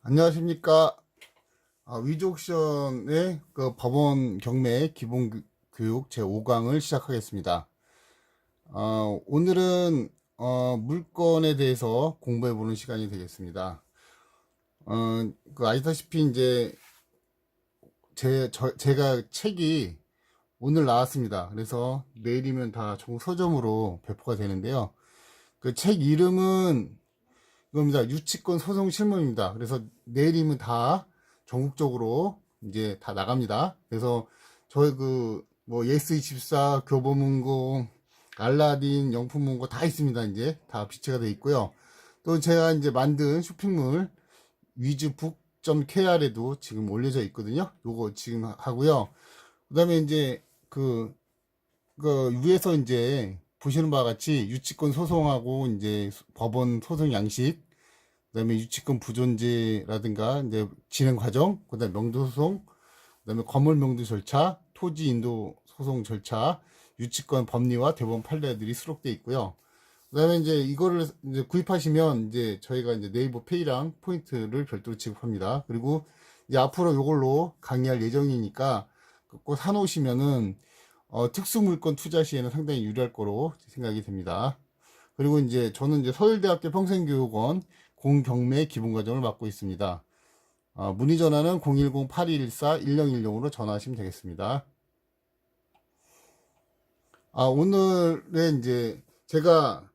안녕하십니까. 위조옥션의 그 법원 경매 기본교육 제5강을 시작하겠습니다. 오늘은 물건에 대해서 공부해보는 시간이 되겠습니다. 아시다시피 이제 제가 책이 오늘 나왔습니다. 그래서 내일이면 다 총 서점으로 배포가 되는데요. 그 책 이름은 이겁니다. 유치권 소송 실무입니다. 그래서 내일이면 다 전국적으로 이제 다 나갑니다. 그래서 저희 뭐 예스24, 교보문고, 알라딘, 영품문고 다 있습니다. 이제 다 비치가 되어 있고요. 또 제가 이제 만든 쇼핑몰 위즈북.kr에도 지금 올려져 있거든요. 요거 지금 하고요. 그 다음에 이제 위에서 이제 보시는 바와 같이 유치권 소송하고 이제 법원 소송 양식, 그다음에 유치권 부존재라든가 이제 진행 과정, 그다음에 명도 소송, 그다음에 건물 명도 절차, 토지 인도 소송 절차, 유치권 법리와 대법원 판례들이 수록되어 있고요. 그다음에 이제 이거를 이제 구입하시면 이제 저희가 이제 네이버 페이랑 포인트를 별도로 지급합니다. 그리고 이제 앞으로 이걸로 강의할 예정이니까 꼭 사놓으시면은 특수물건 투자 시에는 상당히 유리할 거로 생각이 됩니다. 그리고 이제 저는 이제 서울대학교 평생교육원 공경매 기본과정을 맡고 있습니다. 문의 전화는 010-8214-1010으로 전화하시면 되겠습니다. 오늘은 이제 제가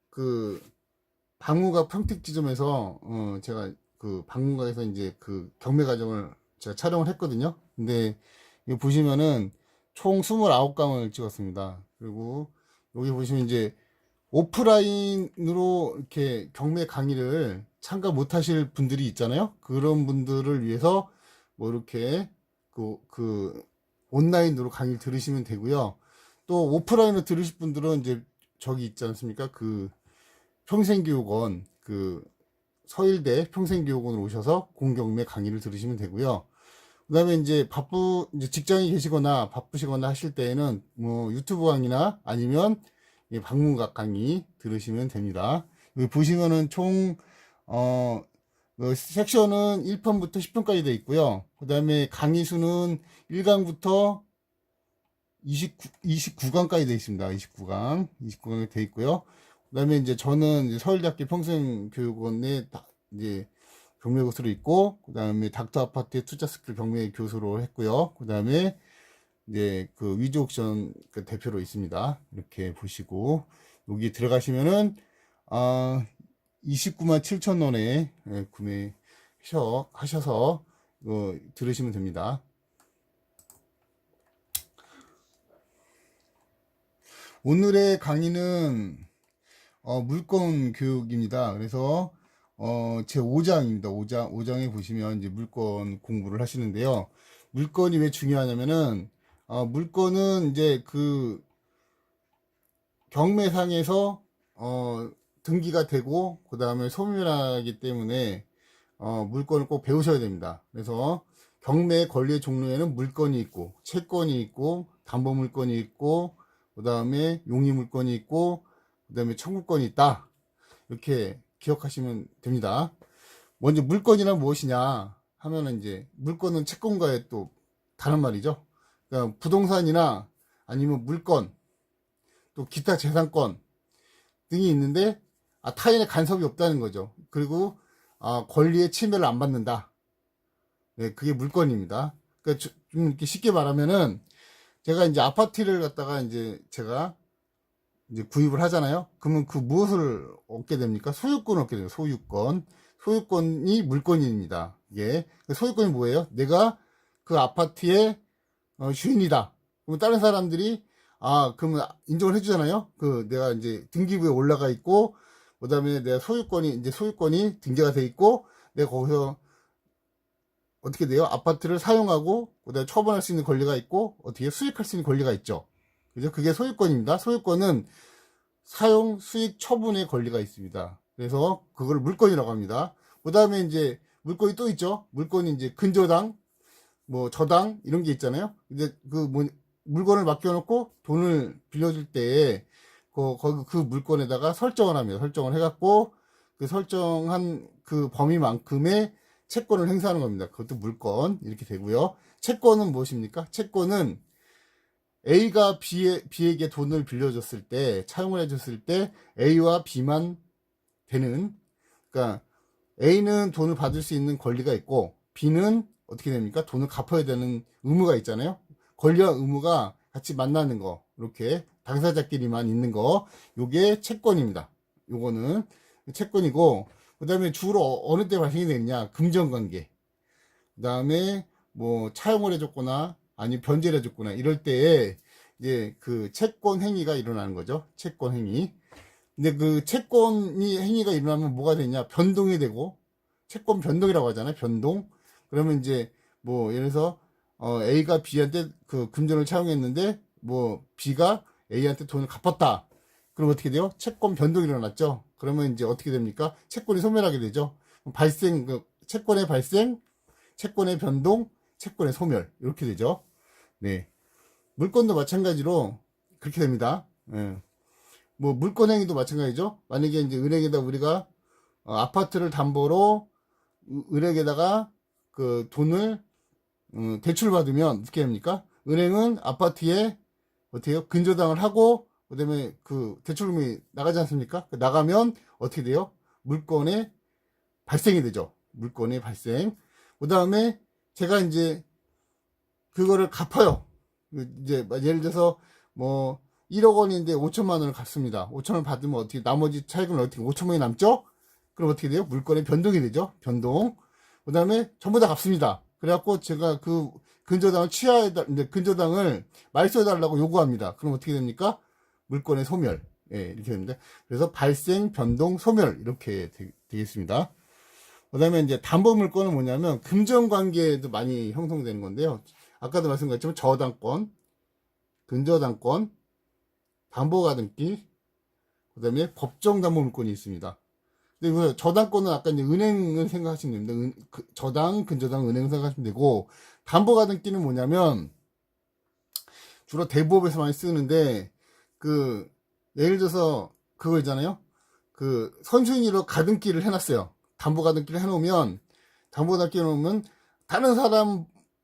그 방문각 평택지점에서 제가 그 방문각에서 이제 그 경매 과정을 제가 촬영을 했거든요. 근데 여기 보시면은 총 29강을 찍었습니다. 그리고 여기 보시면 이제 오프라인으로 이렇게 경매 강의를 참가 못 하실 분들이 있잖아요. 그런 분들을 위해서 뭐 이렇게 온라인으로 강의를 들으시면 되고요. 또 오프라인으로 들으실 분들은 이제 저기 있지 않습니까? 평생교육원, 서일대 평생교육원으로 오셔서 공경매 강의를 들으시면 되고요. 그 다음에 이제 이제 직장에 계시거나 바쁘시거나 하실 때에는 뭐 유튜브 강의나 아니면 방문각 강의 들으시면 됩니다. 여기 보시면은 총, 섹션은 1편부터 10편까지 되어 있고요. 그 다음에 강의 수는 1강부터 29강까지 되어 있습니다. 29강이 되어 있고요. 그 다음에 이제 저는 이제 서울대학교 평생교육원에 이제 경매 교수로 있고, 그 다음에 닥터 아파트의 투자 스킬 경매 교수로 했고요. 그 다음에 이제 위즈옥션 대표로 있습니다. 이렇게 보시고 여기 들어가시면은 29만 7천 원에 구매하셔서 들으시면 됩니다. 오늘의 강의는 물건 교육입니다. 그래서 제 5장입니다. 5장에 보시면 이제 물건 공부를 하시는데요. 물건이 왜 중요하냐면은 물건은 이제 경매상에서 등기가 되고 그 다음에 소멸하기 때문에 물건을 꼭 배우셔야 됩니다. 그래서 경매 권리의 종류에는 물건이 있고 채권이 있고 담보물건이 있고 그 다음에 용의물건이 있고 그 다음에 청구권이 있다. 이렇게 기억하시면 됩니다. 먼저 물건이란 무엇이냐 하면은 이제 물건은 채권과의 또 다른 말이죠. 그러니까 부동산이나 아니면 물건 또 기타 재산권 등이 있는데 타인의 간섭이 없다는 거죠. 그리고 권리의 침해를 안 받는다. 네, 그게 물건입니다. 그러니까 좀 이렇게 쉽게 말하면은 제가 이제 아파트를 갖다가 이제 제가 이제 구입을 하잖아요. 그러면 무엇을 얻게 됩니까? 소유권을 얻게 돼요. 소유권이 물건입니다. 이게 소유권이 뭐예요? 내가 그 아파트의 주인이다. 그럼 다른 사람들이 그러면 인정을 해주잖아요. 내가 이제 등기부에 올라가 있고, 그 다음에 내가 소유권이 등재가 돼 있고, 내가 거기서 어떻게 돼요? 아파트를 사용하고, 그 다음에 처분할 수 있는 권리가 있고, 어떻게 수익할 수 있는 권리가 있죠. 그죠? 그게 소유권입니다. 소유권은 사용, 수익, 처분의 권리가 있습니다. 그래서 그걸 물건이라고 합니다. 그 다음에 이제 물건이 또 있죠. 물건이 이제 근저당, 뭐 저당 이런 게 있잖아요. 이제 물건을 맡겨놓고 돈을 빌려줄 때 그 물건에다가 설정을 합니다. 설정을 해갖고 그 설정한 그 범위만큼의 채권을 행사하는 겁니다. 그것도 물권 이렇게 되고요. 채권은 무엇입니까? 채권은 A가 B에게 돈을 빌려줬을 때, 차용을 해줬을 때 A와 B만 되는, 그러니까 A는 돈을 받을 수 있는 권리가 있고 B는 어떻게 됩니까? 돈을 갚아야 되는 의무가 있잖아요. 권리와 의무가 같이 만나는 거, 이렇게 당사자끼리만 있는 거, 요게 채권입니다. 요거는 채권이고, 그 다음에 주로 어느 때 발생이 되느냐? 금전관계. 그 다음에 뭐 차용을 해줬거나 아니 변제를 해줬거나 이럴 때에 이제 그 채권 행위가 일어나는 거죠. 채권 행위. 근데 그 채권이 행위가 일어나면 뭐가 되냐? 변동이 되고, 채권 변동이라고 하잖아요. 변동. 그러면 이제 뭐 예를 들어서 A가 B한테 그 금전을 차용했는데 뭐 B가 A한테 돈을 갚았다. 그럼 어떻게 돼요? 채권 변동이 일어났죠. 그러면 이제 어떻게 됩니까? 채권이 소멸하게 되죠. 발생, 채권의 발생, 채권의 변동, 채권의 소멸, 이렇게 되죠. 네. 물권도 마찬가지로 그렇게 됩니다. 예. 뭐 물권 행위도 마찬가지죠. 만약에 이제 은행에다 우리가 아파트를 담보로 은행에다가 그 돈을 대출 받으면 어떻게 합니까? 은행은 아파트에 어떻게 해요? 근저당을 하고 그다음에 그 대출금이 나가지 않습니까? 나가면 어떻게 돼요? 물권의 발생이 되죠. 물권의 발생. 그다음에 제가 이제 그거를 갚아요. 이제 예를 들어서 뭐 1억 원인데 5천만 원을 갚습니다. 5천 원 받으면 어떻게 나머지 차익은 어떻게 5천 원이 남죠? 그럼 어떻게 돼요? 물건의 변동이 되죠. 변동. 그다음에 전부 다 갚습니다. 그래갖고 제가 그 근저당을 이제 근저당을 말소해 달라고 요구합니다. 그럼 어떻게 됩니까? 물건의 소멸. 예, 이렇게 됩니다. 그래서 발생, 변동, 소멸 이렇게 되겠습니다. 그다음에 이제 담보 물건은 뭐냐면 금전 관계에도 많이 형성되는 건데요. 아까도 말씀드렸지만 저당권, 근저당권, 담보가등기, 그 다음에 법정담보물권이 있습니다. 근데 그 저당권은 아까 이제 은행을 생각하시면 됩니다. 저당, 근저당, 은행 생각하시면 되고, 담보가등기는 뭐냐면, 주로 대부업에서 많이 쓰는데, 예를 들어서 그거 있잖아요. 선순위로 가등기를 해놨어요. 담보가등기를 해놓으면,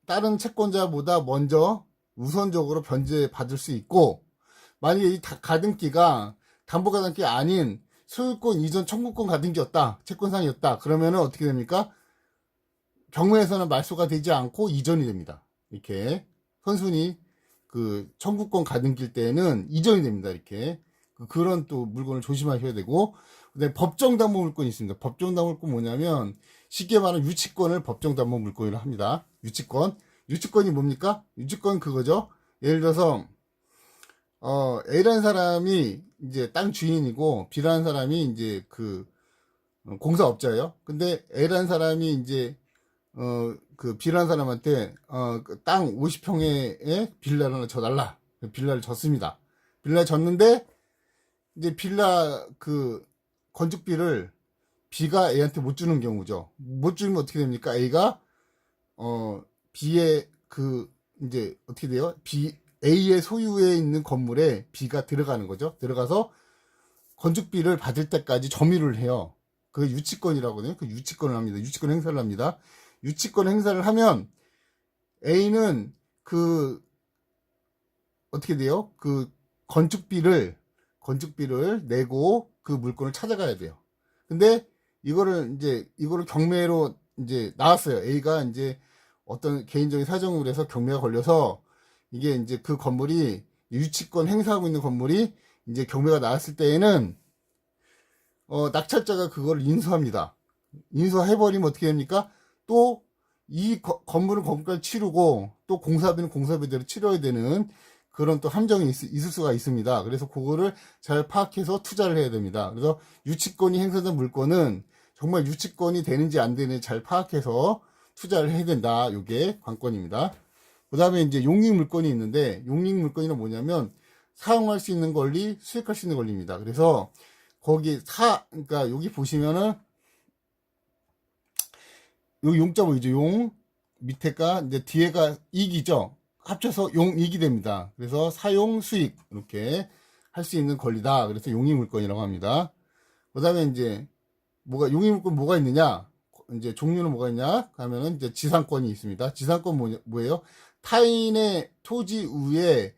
다른 채권자보다 먼저 우선적으로 변제받을 수 있고, 만약에 이 가등기가 담보가등기 아닌 소유권 이전 청구권 가등기였다, 채권상이었다, 그러면은 어떻게 됩니까? 경매에서는 말소가 되지 않고 이전이 됩니다. 이렇게 선순위 청구권 가등기일 때는 이전이 됩니다. 이렇게 그런 또 물건을 조심하셔야 되고, 그다음에 법정담보물권이 있습니다. 법정담보물권 뭐냐면 쉽게 말하면 유치권을 법정담보물권이라고 합니다. 유치권이 뭡니까? 유치권 그거죠. 예를 들어서 A라는 사람이 이제 땅 주인이고 B라는 사람이 이제 공사업자예요. 근데 A라는 사람이 이제 B라는 사람한테 땅 50평에 빌라를 하나 줘달라. 빌라를 줬습니다. 빌라 줬는데 이제 빌라 건축비를 B가 A한테 못 주는 경우죠. 못 주면 어떻게 됩니까? A가 B의 이제 어떻게 돼요? A의 소유에 있는 건물에 B가 들어가는 거죠. 들어가서 건축비를 받을 때까지 점유를 해요. 그 유치권이라고 해요. 그 유치권을 합니다. 유치권 행사를 합니다. 유치권 행사를 하면 A는 어떻게 돼요? 건축비를 내고 그 물건을 찾아가야 돼요. 근데 이거를 경매로 이제 나왔어요. A가 이제 어떤 개인적인 사정으로 해서 경매가 걸려서 이게 이제 그 건물이 유치권 행사하고 있는 건물이 이제 경매가 나왔을 때에는 낙찰자가 그걸 인수합니다. 인수해버리면 어떻게 됩니까? 또 이 건물은 건물까지 치르고 또 공사비는 공사비대로 치러야 되는 그런 또 함정이 있을 수가 있습니다. 그래서 그거를 잘 파악해서 투자를 해야 됩니다. 그래서 유치권이 행사된 물건은 정말 유치권이 되는지 안 되는지 잘 파악해서 투자를 해야 된다. 이게 관건입니다. 그 다음에 이제 용익 물건이 있는데, 용익 물건이란 뭐냐면 사용할 수 있는 권리, 수익할 수 있는 권리입니다. 그래서 그러니까 여기 보시면은 요 용자 보이죠? 용 밑에가 이제 뒤에가 이익이죠. 합쳐서 용익이 됩니다. 그래서 사용 수익 이렇게 할 수 있는 권리다. 그래서 용익 물건이라고 합니다. 그 다음에 이제 용익 물건 뭐가 있느냐? 이제 종류는 뭐가 있냐 하면은 이제 지상권이 있습니다. 지상권 뭐예요? 타인의 토지 위에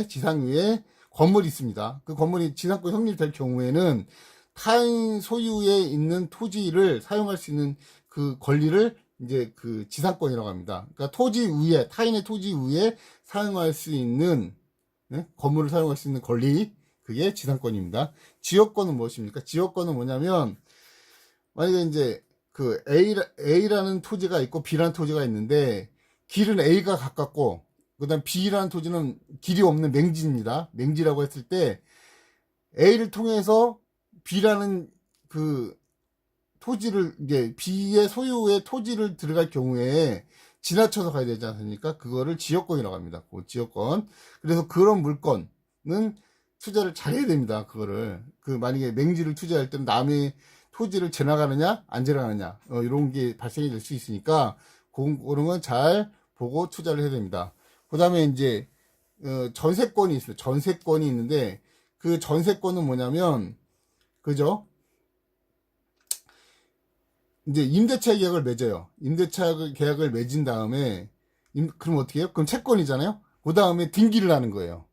지상 위에 건물이 있습니다. 그 건물이 지상권 성립될 경우에는 타인 소유에 있는 토지를 사용할 수 있는 그 권리를 이제 그 지상권이라고 합니다. 그러니까 타인의 토지 위에 사용할 수 있는, 네? 건물을 사용할 수 있는 권리, 그게 지상권입니다. 지역권은 무엇입니까? 지역권은 뭐냐면, 만약에 이제 그 A라는 토지가 있고 B라는 토지가 있는데, 길은 A가 가깝고, 그 다음 B라는 토지는 길이 없는 맹지입니다. 맹지라고 했을 때, A를 통해서 B라는 그 토지를, 이제 B의 소유의 토지를 들어갈 경우에 지나쳐서 가야 되지 않습니까? 그거를 지역권이라고 합니다. 그 지역권. 그래서 그런 물건은 투자를 잘해야 됩니다. 그거를. 만약에 맹지를 투자할 때는 남의 토지를 지나가느냐, 안 지나가느냐, 이런 게 발생이 될 수 있으니까, 그런 건 잘 보고 투자를 해야 됩니다. 그 다음에 이제, 전세권이 있어요. 전세권이 있는데, 그 전세권은 뭐냐면, 그죠? 이제 임대차 계약을 맺어요. 임대차 계약을 맺은 다음에, 그럼 어떻게 해요? 그럼 채권이잖아요? 그 다음에 등기를 하는 거예요.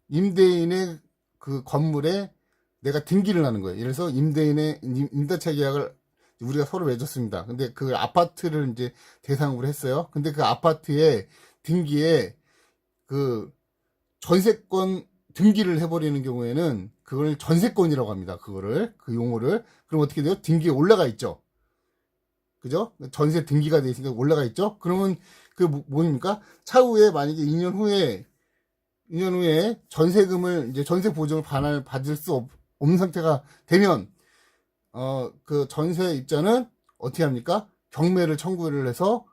임대인의 그 건물에 내가 등기를 하는 거예요. 예를 들어서 임대차 계약을 우리가 서로 맺었습니다. 근데 그 아파트를 이제 대상으로 했어요. 근데 그 아파트에 등기에 그 전세권 등기를 해버리는 경우에는 그걸 전세권이라고 합니다. 그 용어를. 그럼 어떻게 돼요? 등기에 올라가 있죠. 그죠? 전세 등기가 돼 있으니까 올라가 있죠? 그러면 뭡니까? 차후에 만약에 2년 후에 전세금을, 이제 전세 보증을 받을 수 없는 상태가 되면, 그 전세 입자는 어떻게 합니까? 경매를 청구를 해서,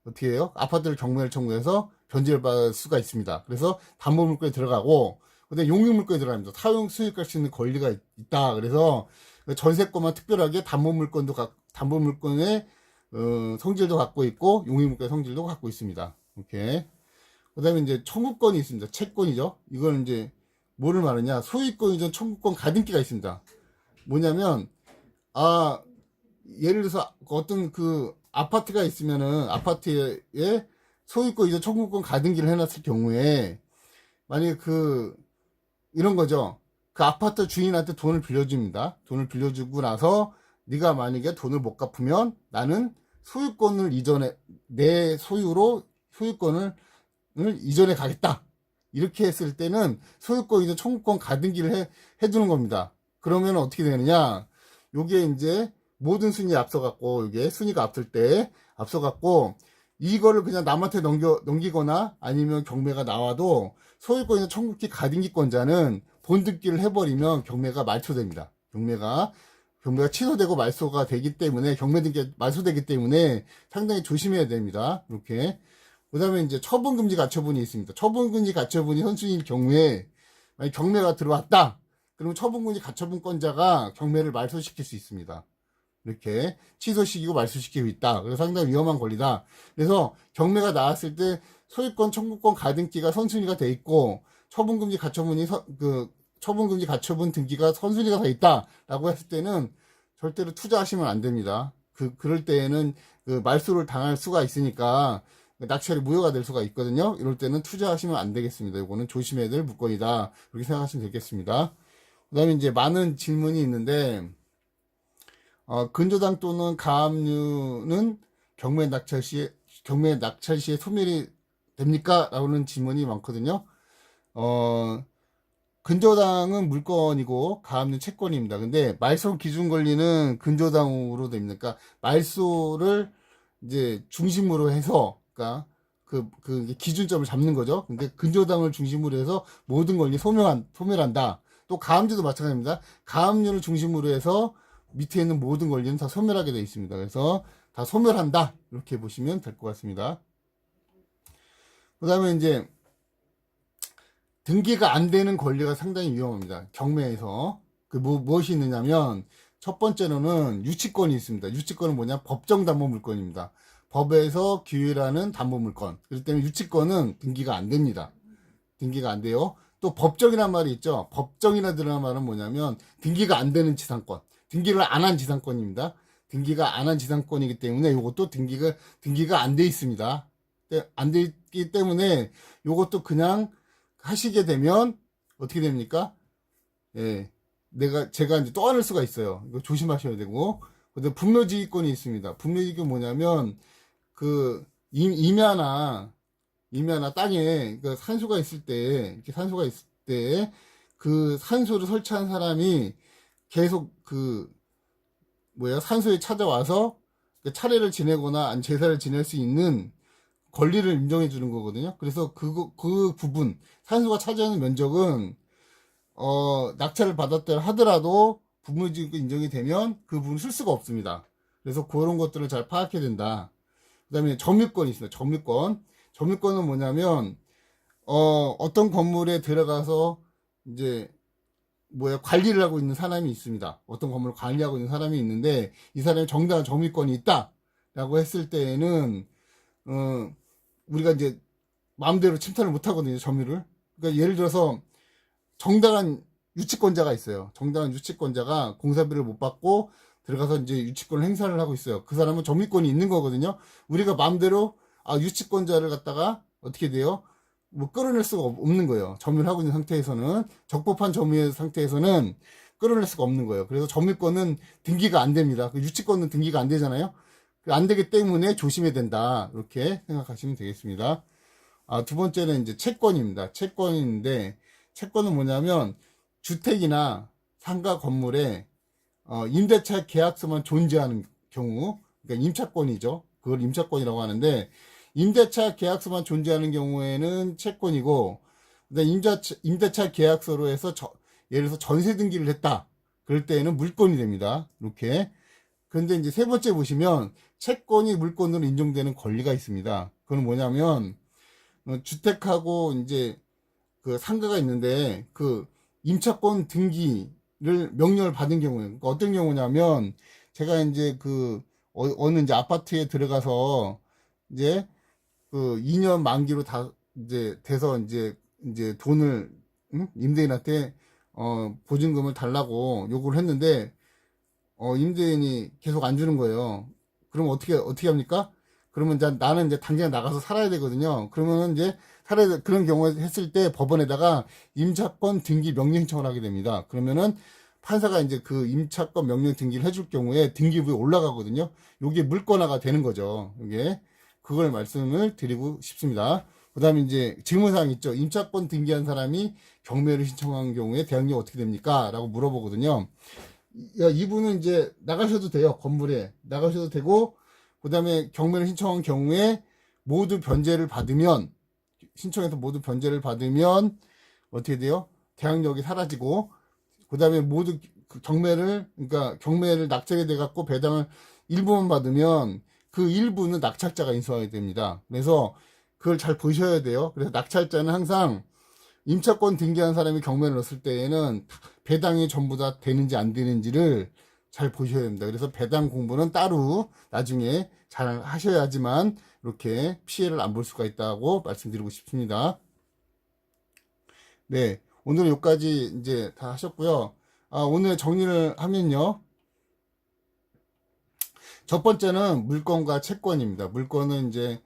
어떻게 해요? 아파트를 경매를 청구해서 변제를 받을 수가 있습니다. 그래서 담보물건에 들어가고, 근데 용익물건에 들어갑니다. 사용 수익할 수 있는 권리가 있다. 그래서 전세권만 특별하게 담보물건의 성질도 갖고 있고, 용익물건의 성질도 갖고 있습니다. 오케이. 그 다음에 이제 청구권이 있습니다. 채권이죠. 이거는 이제 뭐를 말하냐. 소유권이든 청구권 가등기가 있습니다. 뭐냐면, 예를 들어서 어떤 그 아파트가 있으면은 아파트에 소유권이든 청구권 가등기를 해놨을 경우에, 만약에 이런 거죠. 그 아파트 주인한테 돈을 빌려줍니다. 돈을 빌려주고 나서 네가 만약에 돈을 못 갚으면 나는 소유권을 내 소유로 소유권을 이전해 가겠다. 이렇게 했을 때는 소유권이든 청구권 가등기를 해두는 겁니다. 그러면 어떻게 되느냐? 요게 이제 모든 순위에 앞서갖고, 요게 순위가 앞서갖고, 이거를 그냥 남한테 넘기거나 아니면 경매가 나와도 소유권이나 청구권 가등기권자는 본등기를 해버리면 경매가 말소됩니다. 경매가 취소되고 말소가 되기 때문에, 경매 등기 말소되기 때문에 상당히 조심해야 됩니다. 이렇게. 그 다음에 이제 처분금지 가처분이 있습니다. 처분금지 가처분이 선순위일 경우에, 만약 경매가 들어왔다. 그러면 처분금지 가처분권자가 경매를 말소시킬 수 있습니다. 이렇게 취소시키고 말소시키고 있다. 그래서 상당히 위험한 권리다. 그래서 경매가 나왔을 때 소유권, 청구권 가등기가 선순위가 돼 있고, 처분금지 가처분 등기가 선순위가 돼 있다라고 했을 때는 절대로 투자하시면 안 됩니다. 그럴 때에는 말소를 당할 수가 있으니까 낙찰이 무효가 될 수가 있거든요. 이럴 때는 투자하시면 안 되겠습니다. 이거는 조심해야 될 물건이다. 그렇게 생각하시면 되겠습니다. 그 다음에 이제 많은 질문이 있는데, 근저당 또는 가압류는 경매 낙찰 시에 소멸이 됩니까? 라는 질문이 많거든요. 근저당은 물건이고 가압류 채권입니다. 근데 말소 기준 권리는 근저당으로 됩니다. 그러니까 말소를 이제 중심으로 해서, 그러니까 그 기준점을 잡는 거죠. 근데 근저당을 중심으로 해서 모든 권리 소멸한다. 또 가압류도 마찬가지입니다. 가압류를 중심으로 해서 밑에 있는 모든 권리는 다 소멸하게 되어 있습니다. 그래서 다 소멸한다. 이렇게 보시면 될 것 같습니다. 그 다음에 이제 등기가 안 되는 권리가 상당히 위험합니다. 경매에서. 무엇이 있느냐면, 첫 번째로는 유치권이 있습니다. 유치권은 뭐냐? 법정 담보 물건입니다. 법에서 규율하는 담보 물건. 그렇기 때문에 유치권은 등기가 안 됩니다. 등기가 안 돼요. 또 법정이란 말이 있죠. 법정이라는 말은 뭐냐면 등기가 안 되는 지상권, 등기를 안 한 지상권입니다. 등기가 안 한 지상권이기 때문에 요것도 등기가 안 돼 있습니다. 안 돼 있기 때문에 요것도 그냥 하시게 되면 어떻게 됩니까? 예. 제가 이제 떠안을 수가 있어요. 이거 조심하셔야 되고. 근데 분묘지기권이 있습니다. 분묘지기권 뭐냐면, 임야나 땅에, 산소가 있을 때, 이렇게 산소가 있을 때, 그 산소를 설치한 사람이 계속 산소에 찾아와서 차례를 지내거나 제사를 지낼 수 있는 권리를 인정해 주는 거거든요. 그래서 그 부분, 산소가 차지하는 면적은, 낙찰을 받았다 하더라도 부모지구 인정이 되면 그 부분을 쓸 수가 없습니다. 그래서 그런 것들을 잘 파악해야 된다. 그 다음에 점유권이 있습니다. 점유권은 뭐냐면, 어떤 건물에 들어가서 이제, 관리를 하고 있는 사람이 있습니다. 어떤 건물을 관리하고 있는 사람이 있는데, 이 사람이 정당한 점유권이 있다. 라고 했을 때에는, 우리가 이제, 마음대로 침탈을 못 하거든요, 점유를. 그러니까 예를 들어서, 정당한 유치권자가 있어요. 정당한 유치권자가 공사비를 못 받고 들어가서 이제 유치권을 행사를 하고 있어요. 그 사람은 점유권이 있는 거거든요. 우리가 마음대로 유치권자를 갖다가 어떻게 돼요? 끌어낼 수가 없는 거예요. 점유를 하고 있는 상태에서는 적법한 점유의 상태에서는 끌어낼 수가 없는 거예요. 그래서 점유권은 등기가 안 됩니다. 유치권은 등기가 안 되잖아요. 안 되기 때문에 조심해야 된다. 이렇게 생각하시면 되겠습니다. 두 번째는 이제 채권입니다. 채권인데 채권은 뭐냐면 주택이나 상가 건물에 임대차 계약서만 존재하는 경우, 그러니까 임차권이죠. 그걸 임차권이라고 하는데 임대차 계약서만 존재하는 경우에는 채권이고, 임대차 계약서로 해서 예를 들어서 전세 등기를 했다. 그럴 때에는 물권이 됩니다. 이렇게. 그런데 이제 세 번째 보시면 채권이 물권으로 인정되는 권리가 있습니다. 그건 뭐냐면 주택하고 이제 상가가 있는데 임차권 등기를 명령을 받은 경우에, 그러니까 어떤 경우냐면 제가 이제 어느 이제 아파트에 들어가서 이제 2년 만기로 다 이제 돼서 이제 돈을 임대인한테 보증금을 달라고 요구를 했는데 임대인이 계속 안 주는 거예요. 그럼 어떻게 합니까? 그러면 나는 이제 당장 나가서 살아야 되거든요. 그러면 이제 그런 경우에 했을 때 법원에다가 임차권 등기 명령 신청을 하게 됩니다. 그러면은 판사가 이제 그 임차권 명령 등기를 해줄 경우에 등기부에 올라가거든요. 요게 물권화가 되는 거죠. 이게 그걸 말씀을 드리고 싶습니다. 그 다음에 이제 질문사항 있죠. 임차권 등기한 사람이 경매를 신청한 경우에 대항력 어떻게 됩니까? 라고 물어보거든요. 이분은 이제 나가셔도 돼요. 건물에 나가셔도 되고, 그 다음에 경매를 신청한 경우에 모두 변제를 받으면, 신청해서 모두 변제를 받으면 어떻게 돼요? 대항력이 사라지고, 그 다음에 모두 그러니까 경매를 낙찰이 돼갖고 배당을 일부만 받으면 그 일부는 낙찰자가 인수하게 됩니다. 그래서 그걸 잘 보셔야 돼요. 그래서 낙찰자는 항상 임차권 등기한 사람이 경매를 넣었을 때에는 배당이 전부 다 되는지 안 되는지를 잘 보셔야 됩니다. 그래서 배당 공부는 따로 나중에 잘 하셔야지만 이렇게 피해를 안 볼 수가 있다고 말씀드리고 싶습니다. 네, 오늘은 여기까지 이제 다 하셨고요. 오늘 정리를 하면요. 첫 번째는 물권과 채권입니다. 물권은 이제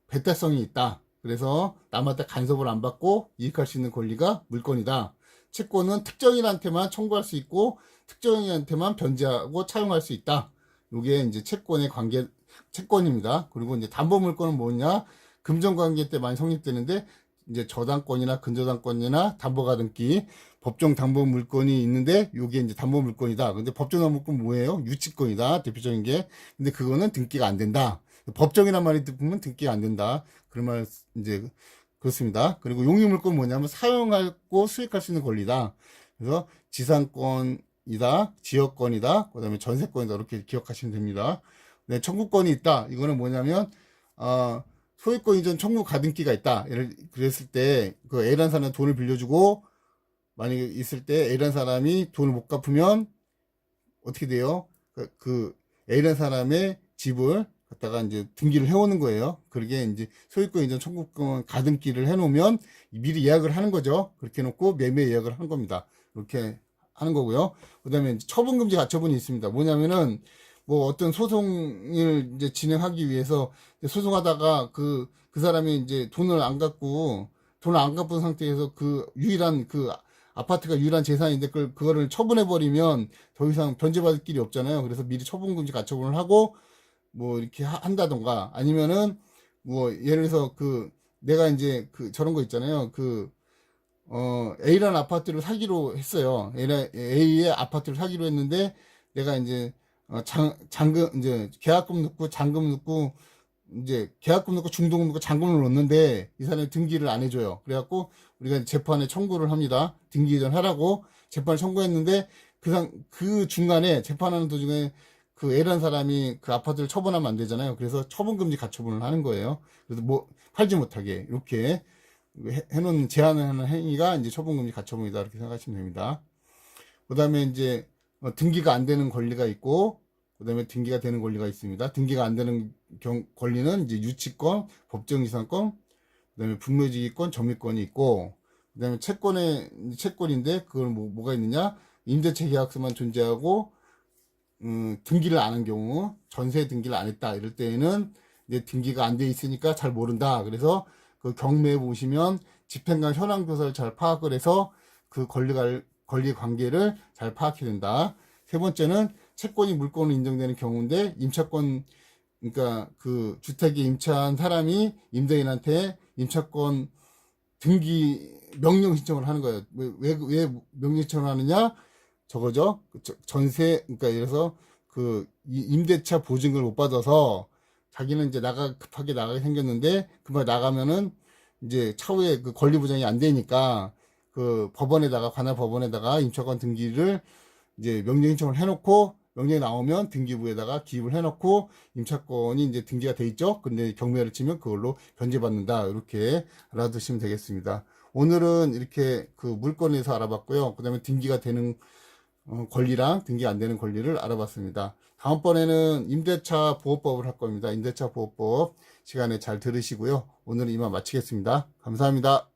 배타성이 있다. 그래서 남한테 간섭을 안 받고 이익할 수 있는 권리가 물권이다. 채권은 특정인한테만 청구할 수 있고 특정인한테만 변제하고 차용할 수 있다. 이게 이제 채권입니다. 그리고 이제 담보물권은 뭐냐? 금전관계 때 많이 성립되는데 이제 저당권이나 근저당권이나 담보가등기, 법정 담보물권이 있는데 요게 이제 담보물권이다. 근데 법정 담보물권 뭐예요? 유치권이다. 대표적인 게. 근데 그거는 등기가 안 된다. 법정이란 말이 듣으면 등기가 안 된다. 그런 말 이제 그렇습니다. 그리고 용의물권 뭐냐면 사용하고 수익할 수 있는 권리다. 그래서 지상권이다, 지역권이다, 그다음에 전세권이다. 이렇게 기억하시면 됩니다. 네, 청구권이 있다. 이거는 뭐냐면 소유권 이전 청구 가등기가 있다. 그랬을 때 그 A라는 사람이 돈을 빌려주고 만약에 있을 때 A라는 사람이 돈을 못 갚으면 어떻게 돼요? 그 A라는 사람의 집을 갖다가 이제 등기를 해오는 거예요. 그러게 이제 소유권 이전 청구권 가등기를 해놓으면 미리 예약을 하는 거죠. 그렇게 해놓고 매매 예약을 한 겁니다. 이렇게 하는 거고요. 그 다음에 처분금지 가처분이 있습니다. 뭐냐면은 뭐 어떤 소송을 이제 진행하기 위해서 이제 소송하다가 그 사람이 이제 돈을 안 갚은 상태에서 그 유일한 그 아파트가 유일한 재산인데 그거를 처분해버리면 더 이상 변제받을 길이 없잖아요. 그래서 미리 처분금지 가처분을 하고 뭐 이렇게 한다던가 아니면은 뭐 예를 들어서 내가 이제 저런 거 있잖아요. A라는 아파트를 사기로 했어요. A의 아파트를 사기로 했는데 내가 이제 잔금 이제 계약금 넣고 잔금 넣고 이제 계약금 넣고 중도금 넣고 잔금을 넣는데 이 사람이 등기를 안 해줘요. 그래갖고 우리가 재판에 청구를 합니다. 등기 이전하라고 재판을 청구했는데 그 중간에 재판하는 도중에 A라는 사람이 그 아파트를 처분하면 안 되잖아요. 그래서 처분금지 가처분을 하는 거예요. 그래서 뭐 팔지 못하게 이렇게 해놓은 제한을 하는 행위가 이제 처분금지 가처분이다 이렇게 생각하시면 됩니다. 그 다음에 이제 등기가 안 되는 권리가 있고 그 다음에 등기가 되는 권리가 있습니다. 등기가 안 되는 권리는 이제 유치권, 법정이상권, 그 다음에 분묘지기권, 점유권이 있고 그 다음에 채권인데 그걸 뭐가 있느냐 임대차 계약서만 존재하고 등기를 안 한 경우 전세 등기를 안 했다 이럴 때에는 이제 등기가 안 돼 있으니까 잘 모른다. 그래서 그 경매에 보시면 집행관 현황 조사를 잘 파악을 해서 그 권리 관계를 잘 파악해야 된다. 세 번째는 채권이 물권으로 인정되는 경우인데 임차권 그러니까 그 주택에 임차한 사람이 임대인한테 임차권 등기 명령 신청을 하는 거예요. 왜 명령 신청을 하느냐? 저거죠. 전세 그러니까 예를 들어서 임대차 보증을 못 받아서 자기는 이제 급하게 나가게 생겼는데 그만 나가면은 이제 차후에 그 권리 보장이 안 되니까 관할 법원에다가 임차권 등기를 이제 명령 신청을 해놓고 명령이 나오면 등기부에다가 기입을 해놓고 임차권이 이제 등기가 돼 있죠. 근데 경매를 치면 그걸로 변제받는다. 이렇게 알아두시면 되겠습니다. 오늘은 이렇게 물건에 대해서 알아봤고요. 그 다음에 등기가 되는 권리랑 등기 안 되는 권리를 알아봤습니다. 다음번에는 임대차 보호법을 할 겁니다. 임대차 보호법 시간에 잘 들으시고요. 오늘은 이만 마치겠습니다. 감사합니다.